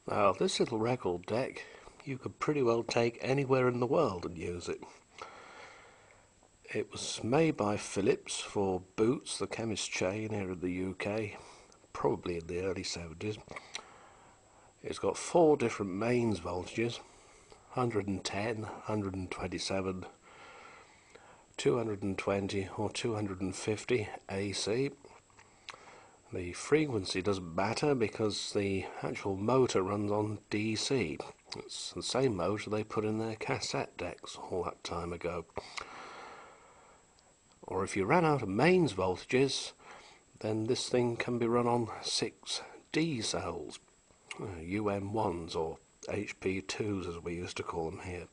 Now, this little record deck, you could pretty well take anywhere in the world and use it. It was made by Philips for Boots, the chemist chain here in the UK, probably in the early 70s. It's got 4 different mains voltages: 110, 127, 220 or 250 AC. The frequency doesn't matter because the actual motor runs on DC. It's the same motor they put in their cassette decks all that time ago. Or if you ran out of mains voltages, then this thing can be run on 6D cells, UM1s or HP2s as we used to call them here.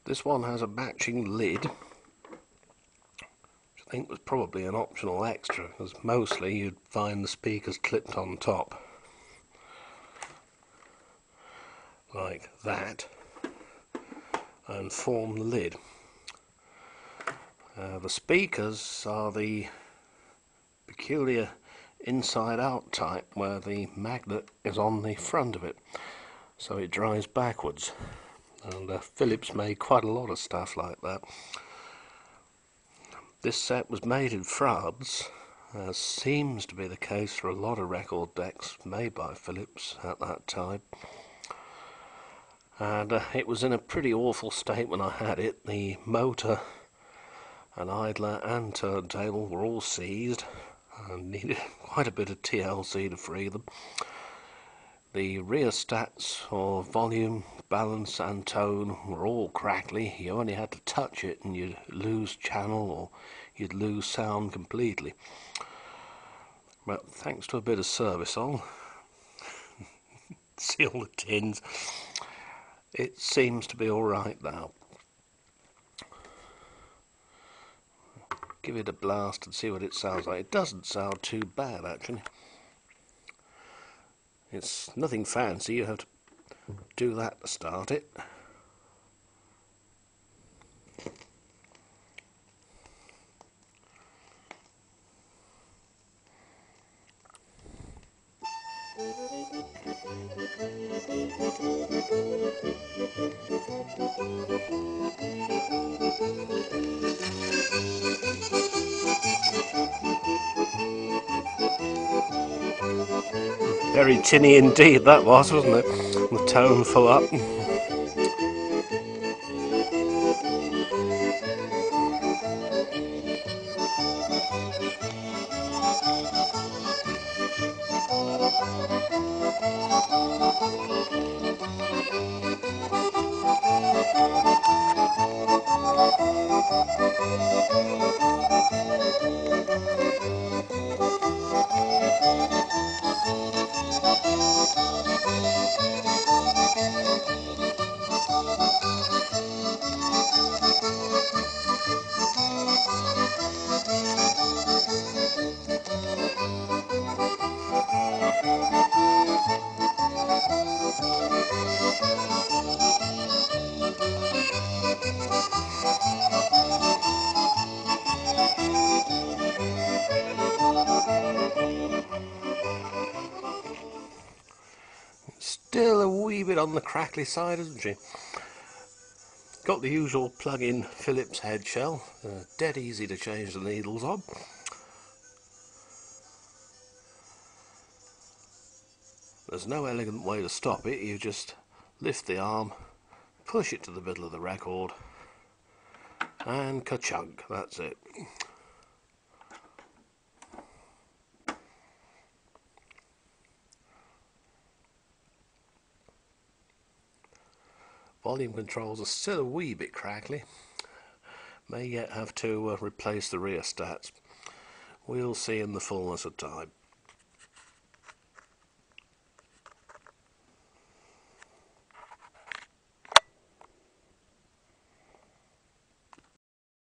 This one has a matching lid, which I think was probably an optional extra, because mostly you'd find the speakers clipped on top, like that, and form the lid. The speakers are the peculiar inside-out type where the magnet is on the front of it, so it drives backwards. And Philips made quite a lot of stuff like that. This set was made in France, as seems to be the case for a lot of record decks made by Philips at that time. And it was in a pretty awful state when I had it. The motor and idler and turntable were all seized and needed quite a bit of TLC to free them. The rheostats for volume, balance and tone were all crackly. You only had to touch it and you'd lose channel or you'd lose sound completely. But thanks to a bit of service on, seal the tins, it seems to be alright now. Give it a blast and see what it sounds like. It doesn't sound too bad actually. It's nothing fancy, you have to do that to start it. Very tinny indeed that was, wasn't it? The tone full up. Still a wee bit on the crackly side, isn't she? Got the usual plug-in Philips head shell, dead easy to change the needles on. There's no elegant way to stop it, you just lift the arm, push it to the middle of the record, and ka-chunk, that's it. Volume controls are still a wee bit crackly. May yet have to replace the rheostats. We'll see in the fullness of time.